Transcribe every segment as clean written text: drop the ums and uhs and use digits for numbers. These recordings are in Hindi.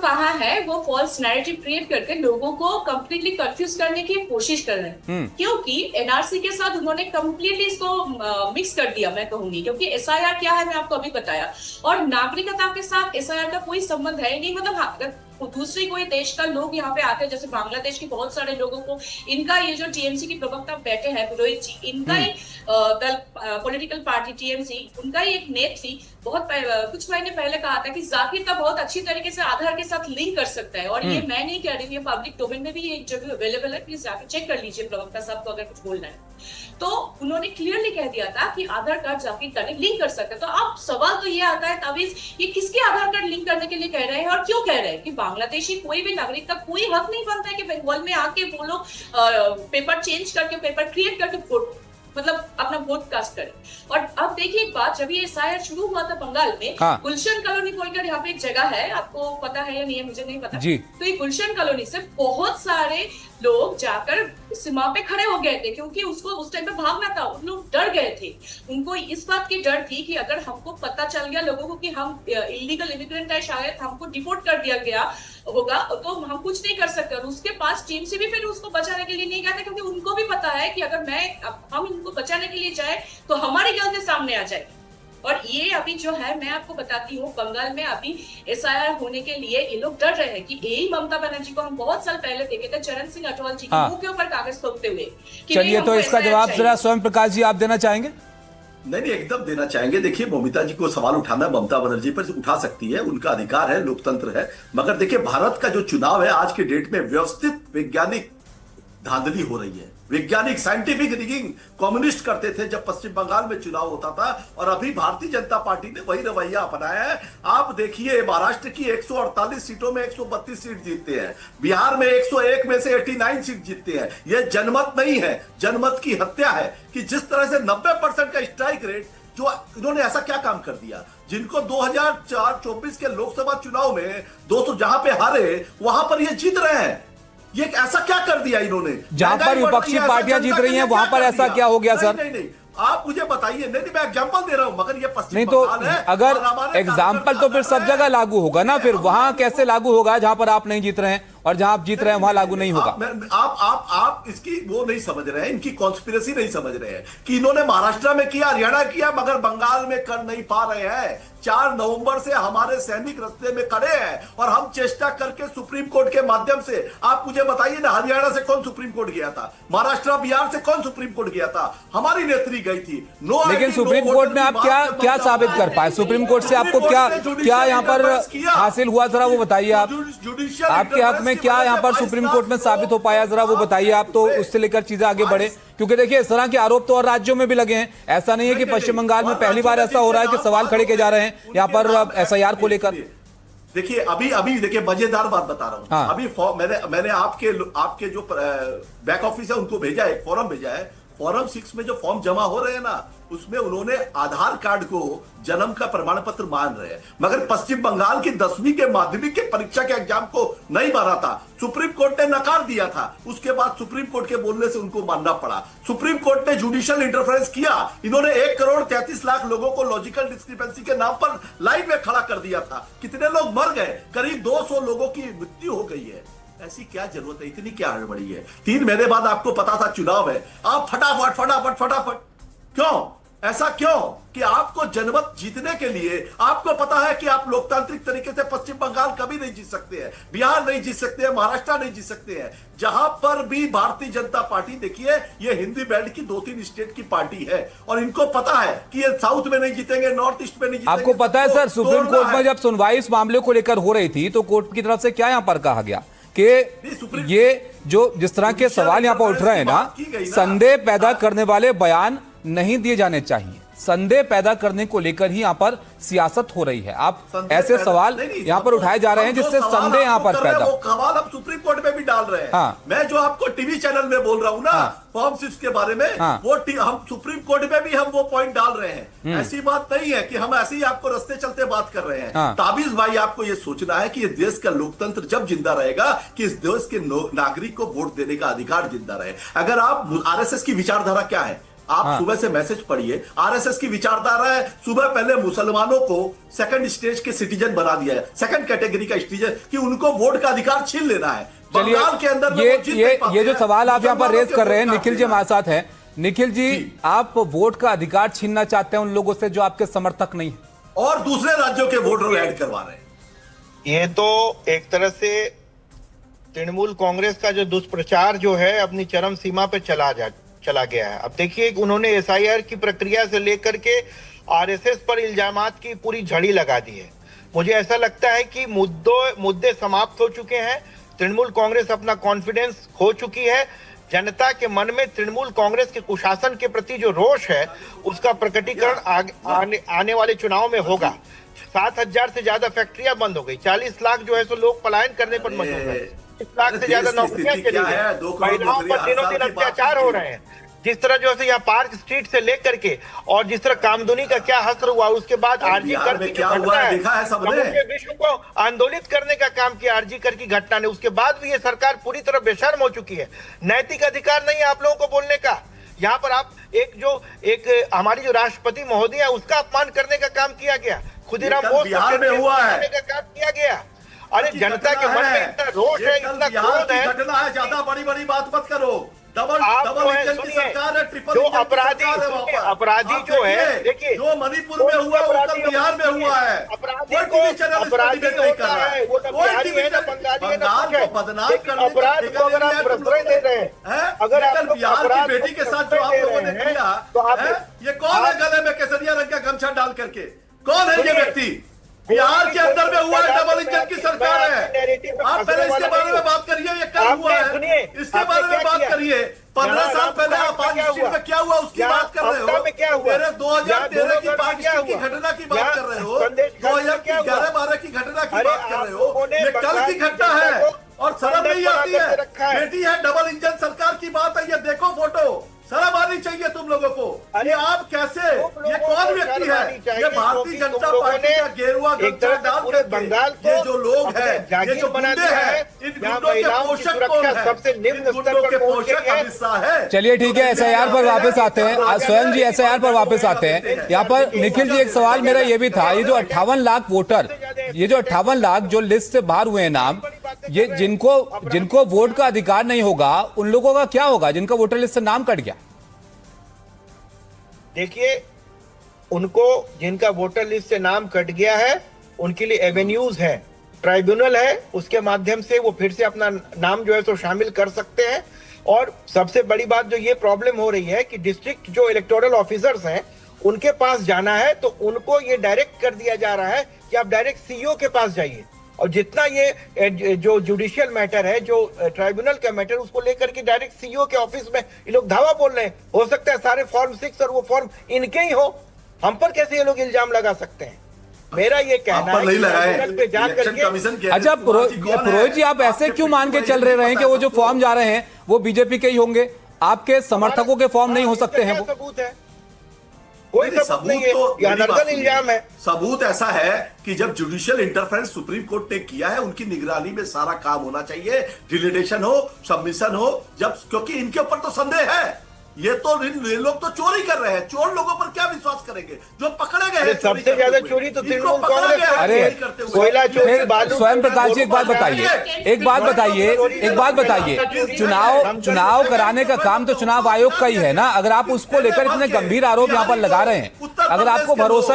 कहा है वो फॉल्स नैरेटिव क्रिएट करके लोगों को कंप्लीटली कंफ्यूज करने की कोशिश कर रहे हैं, क्योंकि एनआरसी के साथ उन्होंने कंप्लीटली इसको मिक्स कर दिया, मैं कहूंगी। क्योंकि एसआईआर क्या है मैं आपको अभी बताया, और नागरिकता के साथ एसआईआर का कोई संबंध है नहीं। मतलब हाँ, अगर दूसरे कोई देश का लोग यहाँ पे आते हैं, जैसे बांग्लादेश के बहुत सारे लोगों को, इनका ये जो टीएमसी की प्रवक्ता बैठे हैं पुरोहित जी, इनका ही दल पॉलिटिकल पार्टी टीएमसी, उनका ही एक नेत्री बहुत कुछ महीने पहले कहा था कि जाकिर का बहुत अच्छी तरीके से आधार के साथ लिंक कर सकता है। और ये मैं नहीं कह रही हूँ, ये पब्लिक डोमेन में भी ये इंटरव्यू अवेलेबल है, प्लीज जाकर चेक कर लीजिए प्रवक्ता साहब को अगर कुछ बोलना है तो। उन्होंने क्लियरली कह दिया था कि आधार कार्ड जाकिर का लिंक कर सकता है। तो अब सवाल तो ये आता है तावीज, ये किसके आधार कार्ड लिंक करने के लिए कह रहे हैं और क्यों कह रहे हैं? कि बांग्लादेशी कोई भी नागरिक का कोई हक नहीं बनता है कि बंगाल में आके वो लोग पेपर चेंज करके, पेपर क्रिएट करके वोट मतलब अपना वोट कास्ट करे। और अब देखिए एक बात, जब ये एसआईआर शुरू हुआ था बंगाल में, गुलशन कॉलोनी बोलकर यहाँ पे एक जगह है, आपको पता है या नहीं है मुझे नहीं पता जी। तो ये गुलशन कॉलोनी से बहुत सारे लोग जाकर सीमा पे खड़े हो गए थे, क्योंकि उसको उस टाइम पे भागना था। उन लोग डर गए थे, उनको इस बात की डर थी कि अगर हमको पता चल गया लोगों को कि हम इलीगल इमिग्रेंट है, शायद हमको डिपोर्ट कर दिया गया होगा तो हम कुछ नहीं कर सकते। और उसके पास टीम से भी फिर उसको बचाने के लिए नहीं गया था, क्योंकि उनको भी पता है कि अगर हम इनको बचाने के लिए जाए तो हमारी गलती सामने आ जाएगी। और ये अभी जो है मैं आपको बताती हूँ, बंगाल में अभी एसआईआर होने के लिए ये लोग डर रहे हैं कि यही ममता बनर्जी को हम बहुत साल पहले देखे थे चरण सिंह अटवाल जी के मुंह के ऊपर कागज थोपते हुए। चलिए, तो इसका जवाब जरा स्वयं प्रकाश जी आप देना चाहेंगे? नहीं, एकदम देना चाहेंगे। देखिए, ममता जी को सवाल उठाना ममता बनर्जी पर उठा सकती है, उनका अधिकार है, लोकतंत्र है। मगर देखिए, भारत का जो चुनाव है आज के डेट में व्यवस्थित वैज्ञानिक धांधली हो रही है। वैज्ञानिक साइंटिफिक रिगिंग कम्युनिस्ट करते थे जब पश्चिम बंगाल में चुनाव होता था, और अभी भारतीय जनता पार्टी ने वही रवैया अपनाया है। आप देखिए, महाराष्ट्र की 148 सीटों में 132 सीट जीतते हैं, बिहार में 101 में से 89 सीट जीतते हैं। यह जनमत नहीं है, जनमत की हत्या है। कि जिस तरह से 90% का स्ट्राइक रेट, जो इन्होंने ऐसा क्या काम कर दिया जिनको 2024 के लोकसभा चुनाव में 200 जहां पे हारे वहां पर ये जीत रहे हैं। ये ऐसा क्या कर दिया इन्होंने? जहां पर विपक्षी पार्टियां जीत रही हैं वहां पर ऐसा क्या हो गया सर? नहीं, आप मुझे बताइए। नहीं, मैं एग्जांपल दे रहा हूं, मगर ये पश्चिम नहीं तो बंगाल है। अगर एग्जांपल तो फिर सब जगह लागू होगा ना, फिर वहां कैसे लागू होगा जहां पर आप नहीं जीत रहे हैं और जहां आप जीत रहे हैं वहां लागू नहीं होगा? आप इसकी वो नहीं समझ रहे हैं, इनकी कॉन्स्पिरेसी नहीं समझ रहे हैं कि इन्होंने महाराष्ट्र में किया, हरियाणा किया, मगर बंगाल में कर नहीं पा रहे हैं। 4 नवंबर से हमारे सैनिक रास्ते में खड़े हैं और हम चेष्टा करके सुप्रीम कोर्ट के माध्यम से, आप मुझे बताइए ना, हरियाणा से कौन सुप्रीम कोर्ट गया था? महाराष्ट्र बिहार से कौन सुप्रीम कोर्ट गया था? हमारी नेत्री गई थी। लेकिन सुप्रीम कोर्ट में आप क्या साबित कर पाए? सुप्रीम कोर्ट से आपको क्या यहाँ पर हासिल हुआ, जरा वो बताइए। आप आपके हक में क्या यहाँ पर सुप्रीम कोर्ट में साबित हो पाया, जरा वो बताइए। आप तो उससे लेकर चीजें आगे बढ़े, क्योंकि देखिए इस तरह के आरोप तो और राज्यों में भी लगे हैं। ऐसा नहीं है कि पश्चिम बंगाल में पहली बार ऐसा हो रहा है कि सवाल खड़े किए जा रहे हैं यहाँ पर एसआईआर को लेकर। देखिए, अभी देखिए, मजेदार बात बता रहा हूं। हाँ। अभी मैंने आपके जो बैक ऑफिस है उनको भेजा है, एक फॉर्म भेजा है। फॉर्म 6 में जो फॉर्म जमा हो रहे हैं ना, उसमें उन्होंने आधार कार्ड को जन्म का प्रमाण पत्र मान रहे हैं, मगर पश्चिम बंगाल की 10वीं के माध्यमिक के परीक्षा के एग्जाम को नहीं माना था। सुप्रीम कोर्ट ने नकार दिया था, उसके बाद सुप्रीम कोर्ट के बोलने से उनको मानना पड़ा। सुप्रीम कोर्ट ने जुडिशियल इंटरफेरेंस किया। इन्होंने 1 करोड़ 33 लाख लोगों को लॉजिकल डिस्क्रिपेंसी के नाम पर लाइन में खड़ा कर दिया था। कितने लोग मर गए? करीब 200 लोगों की मृत्यु हो गई है। ऐसी क्या जरूरत है? इतनी क्या हड़बड़ी है? 3 महीने बाद आपको पता था चुनाव है, आप फटाफट क्यों? ऐसा क्यों कि आपको जनमत जीतने के लिए आपको पता है कि आप लोकतांत्रिक तरीके से पश्चिम बंगाल कभी नहीं जीत सकते हैं, बिहार नहीं जीत सकते हैं, महाराष्ट्र नहीं जीत सकते हैं। जहां पर भी भारतीय जनता पार्टी, देखिए, ये हिंदी बेल्ट की 2-3 स्टेट की पार्टी है और इनको पता है कि ये साउथ में नहीं जीतेंगे, नॉर्थ ईस्ट में नहीं जीतेंगे। आपको पता है सर, सुप्रीम कोर्ट में जब सुनवाई इस मामले को लेकर हो रही थी तो कोर्ट की तरफ से क्या यहाँ पर कहा गया कि ये जो जिस तरह के सवाल यहाँ पर उठ रहे हैं ना, संदेह पैदा करने वाले बयान नहीं दिए जाने चाहिए। संदेह पैदा करने को लेकर ही यहाँ पर सियासत हो रही है। आप ऐसे सवाल यहाँ पर उठाए जा रहे हैं जिससे संदेह यहाँ पर पैदा, वो सवाल हम सुप्रीम कोर्ट में भी डाल रहे हैं। हाँ। मैं जो आपको टीवी चैनल में बोल रहा हूँ ना, फॉर्म 6 के बारे में, वो हम सुप्रीम कोर्ट में भी हम वो पॉइंट डाल रहे हैं। ऐसी बात नहीं है कि हम ऐसे ही आपको रास्ते चलते बात कर रहे हैं। ताबिज भाई, आपको ये सोचना है कि ये देश का लोकतंत्र जब जिंदा रहेगा कि इस देश के नागरिक को वोट देने का अधिकार जिंदा रहे। अगर आप आरएसएस की विचारधारा क्या है, आप सुबह से मैसेज पढ़िए, आरएसएस की विचारधारा है सुबह पहले मुसलमानों को सेकंड स्टेज के सिटीजन बना दिया है, सेकंड कैटेगरी का सिटीजन, कि उनको वोट का अधिकार छीन लेना है। बंगाल के अंदर ये जो सवाल आप यहाँ पर रेज कर रहे हैं, निखिल जी हमारे साथ हैं। निखिल जी, आप वोट का अधिकार छीनना चाहते हैं उन लोगों से जो आपके समर्थक नहीं है, और दूसरे राज्यों के वोटर ऐड करवा रहे हैं। ये तो एक तरह से तृणमूल कांग्रेस का जो दुष्प्रचार जो है अपनी चरम सीमा पे चला गया है। अब देखिए, उन्होंने एसआईआर की प्रक्रिया से लेकर के आरएसएस पर इल्जामात की पूरी झड़ी लगा दी है। मुझे ऐसा लगता है कि मुद्दे समाप्त हो चुके हैं। तृणमूल कांग्रेस अपना कॉन्फिडेंस खो चुकी है। जनता के मन में तृणमूल कांग्रेस के कुशासन के प्रति जो रोष है उसका प्रकटीकरण आने वाले चुनाव में होगा। 7,000 से ज्यादा फैक्ट्रियां बंद हो गई, 40 लाख जो है सो लोग पलायन करने पर मजबूर है, 1 लाख से ज्यादा नौकरियां चली गई, महिलाओं पर दिनों दिन अत्याचार हो रहे हैं। जिस तरह जो है यहाँ पार्क स्ट्रीट से लेकर के और जिस तरह कामदुनी का क्या हश्र हुआ, उसके बाद आरजी कर की जो घटना है, समूचे विश्व को आंदोलित करने का काम किया आरजी कर की घटना ने, उसके बाद भी ये सरकार पूरी तरह बेशर्म हो चुकी है। नैतिक अधिकार नहीं है आप लोगों को बोलने का। यहाँ पर आप एक हमारी जो राष्ट्रपति महोदय है उसका अपमान करने का काम किया गया, खुदीराम बोस बिहार में हुआ है का काम किया गया। अरे जनता के मन में इतना रोष है, इतना क्रोध है। घटना है, ज्यादा बड़ी बात मत करो। डबल इंजन की सरकार है, ट्रिपल जो अपराधी जो है, देखिए जो मणिपुर में हुआ उत्तर बिहार में हुआ है, अपराधी होता है वो बिहारी है ना बंगाली है ना, बदनाम करने अपराध को अगर आप प्रश्रय दे रहे हैं, अगर आप बिहार की बेटी के साथ जो आप लोगों ने किया, तो आप ये कौन है गले में केसरिया रंग का गमछा डाल करके? कौन है ये व्यक्ति? बिहार के अंदर में हुआ है, डबल इंजन की सरकार है। आप पहले इसके बारे में बात करिए, ये कब हुआ है इसके बारे में बात करिए। 15 साल पहले आपात स्थिति में क्या हुआ उसकी बात कर रहे हो। मेरे 2013 की पाकिस्तान की घटना की बात कर रहे हो, 2011-12 की घटना की बात कर रहे हो। ये कल की घटना है और शर्म नहीं आती है। बेटी है, डबल इंजन सरकार की बात है, ये देखो फोटो, शर्म आनी चाहिए तुम लोगों को। ये आप कैसे, ये कौन व्यक्ति है? ये भारतीय जनता पार्टी का गेरुआ गमछा डाल करके ये जो लोग हैं, ये जो गुंडे हैं, इन गुंडों के पोषक कौन है? सबसे निम्न स्तर पर पोषक अमित शाह है। चलिए ठीक है, एसआईआर पर वापस आते हैं। आज स्वयं जी एसआईआर पर वापस आते हैं। यहाँ पर निखिल जी, एक सवाल मेरा ये भी था, ये जो 58 लाख वोटर, ये जो 58 लाख जो लिस्ट से बाहर हुए हैं नाम, ये जिनको वोट का अधिकार नहीं होगा, उन लोगों का क्या होगा जिनका वोटर लिस्ट से नाम कट गया? देखिए, उनको जिनका वोटर लिस्ट से नाम कट गया है उनके लिए एवेन्यूज है, ट्राइब्यूनल है, उसके माध्यम से वो फिर से अपना नाम जो है तो शामिल कर सकते हैं। और सबसे बड़ी बात जो ये प्रॉब्लम हो रही है कि डिस्ट्रिक्ट जो इलेक्टोरल ऑफिसर्स हैं उनके पास जाना है तो उनको ये डायरेक्ट कर दिया जा रहा है कि आप डायरेक्ट सीईओ के पास जाइए। और जितना ये जो जुडिशियल मैटर है, जो ट्राइब्यूनल का मैटर, उसको लेकर के डायरेक्ट सीईओ के ऑफिस में ये लोग धावा बोल रहे हैं। हो सकता है सारे फॉर्म 6 और वो फॉर्म इनके ही हो, हम पर कैसे ये लोग इल्जाम लगा सकते हैं? मेरा ये कहना है अच्छा पुरोहित जी, आप ऐसे क्यों मान के चल रहे हैं कि वो जो फॉर्म जा रहे हैं वो बीजेपी के ही होंगे, आपके समर्थकों के फॉर्म नहीं हो सकते हैं? वो सबूत है, कोई सबूत नहीं है, यह इल्जाम है। सबूत ऐसा है कि जब जुडिशियल इंटरफेरेंस सुप्रीम कोर्ट ने किया है, उनकी निगरानी में सारा काम होना चाहिए, डिलीटेशन हो, सबमिशन हो, जब, क्योंकि इनके ऊपर तो संदेह है। ये लोग तो चोरी कर रहे हैं, चोर लोगों पर क्या विश्वास करेंगे जो पकड़े गए? सबसे ज्यादा चोरी तो तृणमूल कांग्रेस। अरे कोयला चोरी, स्वयं प्रकाश जी, एक बात बताइए, चुनाव कराने का काम तो चुनाव आयोग का ही है ना। अगर आप उसको लेकर इतने गंभीर आरोप यहाँ पर लगा रहे हैं, अगर आपको भरोसा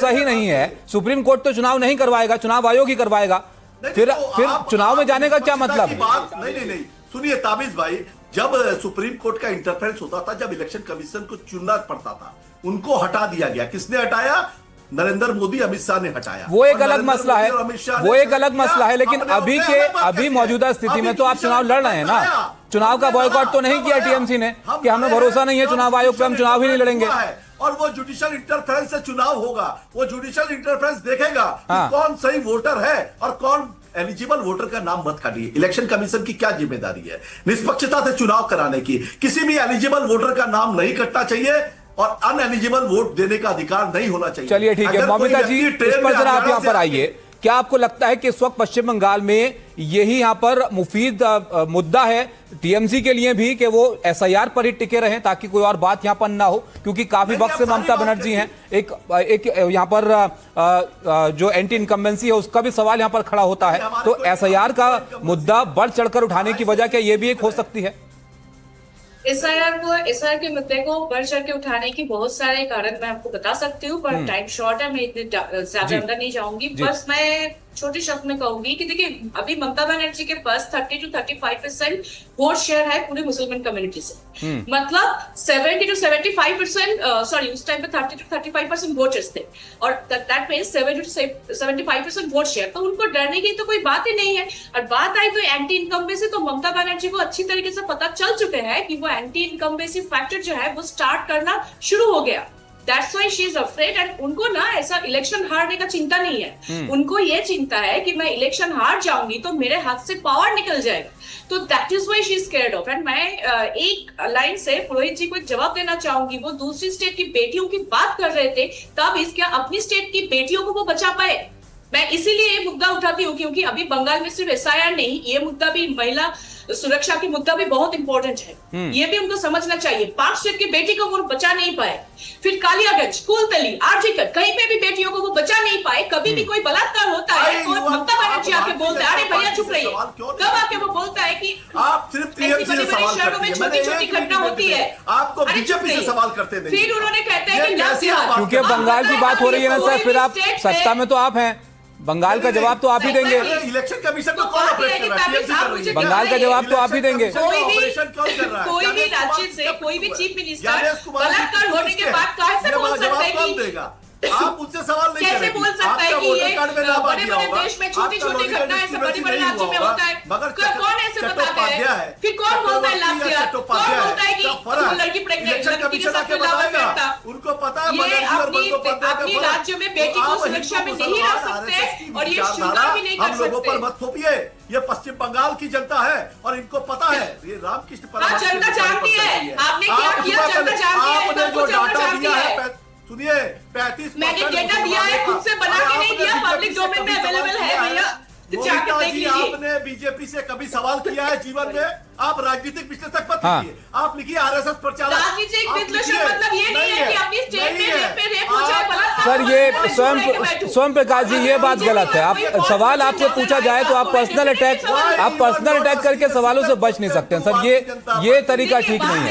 ही नहीं है, सुप्रीम कोर्ट तो चुनाव नहीं करवाएगा, चुनाव आयोग ही करवाएगा, फिर चुनाव में जाने का क्या मतलब? नहीं, सुनिए ताबिज भाई, जब सुप्रीम कोर्ट का इंटरफेरेंस होता था, जब इलेक्शन कमीशन को चुनना पड़ता था, उनको हटा दिया गया। किसने हटाया? नरेंद्र मोदी, अमित शाह ने हटाया। वो एक अलग मसला है, लेकिन अभी मौजूदा स्थिति में तो आप चुनाव लड़ रहे हैं ना। चुनाव का बॉयकॉट तो नहीं किया टीएमसी ने कि हमें भरोसा नहीं है चुनाव आयोग पे, हम चुनाव ही नहीं लड़ेंगे। और वो जुडिशियल इंटरफेरेंस से चुनाव होगा, वो जुडिशियल इंटरफेरेंस देखेगा कौन सही वोटर है और कौन एलिजिबल वोटर का नाम मत काटिए। इलेक्शन कमीशन की क्या जिम्मेदारी है? निष्पक्षता से चुनाव कराने की। किसी भी एलिजिबल वोटर का नाम नहीं कटना चाहिए और अनएलिजिबल वोट देने का अधिकार नहीं होना चाहिए। चलिए ठीक है, ममिता जी, इस पर जरा आप यहाँ पर आइए क्या आपको लगता है कि इस वक्त पश्चिम बंगाल में यही यहाँ पर मुफीद मुद्दा है टीएमसी के लिए भी कि वो एसआईआर पर ही टिके रहें ताकि कोई और बात यहाँ पर ना हो, क्योंकि काफी वक्त से ममता बनर्जी हैं, एक यहाँ पर जो एंटी इनकम्बेंसी है उसका भी सवाल यहाँ पर खड़ा होता है, तो एसआईआर का मुद्दा बढ़ चढ़कर उठाने की वजह क्या ये भी एक हो सकती है? एसआईआर के मुद्दे को बढ़ चढ़ के उठाने की बहुत सारे कारण मैं आपको बता सकती हूँ, पर टाइम शॉर्ट है, मैं इतने ज्यादा अंदर नहीं जाऊंगी। बस मैं छोटे शब्द में कहूंगी कि देखिए अभी ममता बनर्जी के पास 30 to 35% वोट शेयर है पूरी मुसलमान कम्युनिटी से, मतलब 70 to 75% सॉरी उस टाइम पे 30 to 35% वोटर्स थे और that means 70 to 75% vote share, तो उनको डरने की तो कोई बात ही नहीं है। और बात आई तो एंटी इनकम्बेंसी, तो ममता बनर्जी को अच्छी तरीके से पता चल चुके हैं कि वो एंटी इनकम्बेंसी फैक्टर जो है वो स्टार्ट करना शुरू हो गया। That's why she is afraid, and उनको ना ऐसा इलेक्शन हारने का चिंता नहीं है, उनको ये चिंता है कि मैं इलेक्शन हार जाऊंगी तो मेरे हाथ से पावर निकल जाएगा, तो that is why she is scared of. And मैं एक लाइन से पुरोहित जी को एक जवाब देना चाहूंगी, वो दूसरी स्टेट की बेटियों की बात कर रहे थे, तब इसके अपनी स्टेट की बेटियों को वो बचा पाए। मैं इसीलिए ये मुद्दा उठाती हूँ क्योंकि अभी बंगाल में सिर्फ एसआईआर नहीं, ये मुद्दा भी महिला सुरक्षा की मुद्दा भी बहुत इंपॉर्टेंट है, ये भी उनको समझना चाहिए। 5 स्टेट की बेटी को वो बचा नहीं पाए, फिर कालियागंज, कुलतली, आरजीकर, कहीं पे भी बेटियों को वो बचा नहीं पाए। कभी भी कोई बलात्कार होता है और ममता बनर्जी आके बोलता है अरे भैया चुप रहिए, कब आके वो बोलता है कि आप सिर्फ ऐसी बड़ी शहरों में छोटी छोटी घटना होती है, आपको बीजेपी से सवाल करते नहीं। फिर उन्होंने कहते हैं कि क्योंकि बंगाल की बात हो रही है ना सर, फिर आप सत्ता में तो आप हैं, बंगाल का जवाब तो आप ही देंगे, इलेक्शन कमीशन को कौन ऑपरेट कर रहा है? बंगाल का जवाब तो आप ही देंगे। कोई भी राज्य से कोई भी चीफ मिनिस्टर बलात्कार होने के बाद कहाँ से बोल सकते हैं कि आप मुझसे सवाल नहीं कैसे बोल सकता है कि ये बड़े-बड़े देश में छोटी-छोटी घटनाएं से बड़े-बड़े राज्यों में होता है, कौन ऐसे बताता है? फिर कौन बोलता है लाभ दिया, कौन बोलता है कि लड़की प्रेग्नेंट, लड़की के साथ लाभ करता? उनको पता है ये अपनी राज्य में बेटी को सुरक्षा में नहीं रख सकते और ये शुरू भी नहीं कर हम लोगों पर सकते। मत थोपिए, ये पश्चिम बंगाल की जनता है और इनको पता है, ये रामकृष्ण हाँ, जनता जानती है, आपने क्या किया जनता जानती है, आपने जो जनता डाटा जानती दिया है। है, सुनिए 35% मैंने डेटा दिया है, खुद से बना के नहीं दिया, पब्लिक डोमेन में अवेलेबल है भैया, जाके देख लीजिए। आपने बीजेपी से कभी सवाल किया है जीवन में? आप राजनीतिक विश्लेषक मत हाँ। लिखिए, आप लिखिए आरएसएस प्रचारक। राजनीतिक विश्लेषण मतलब ये नहीं है कि अपनी स्टेट में रेप हो जाए, बलात्कार सर हो ये जाए, स्वयं प्रकाश जी ये बात गलत है। आप सवाल आपसे पूछा जाए तो आप पर्सनल अटैक करके सवालों से बच नहीं सकते सर, ये तरीका ठीक नहीं है।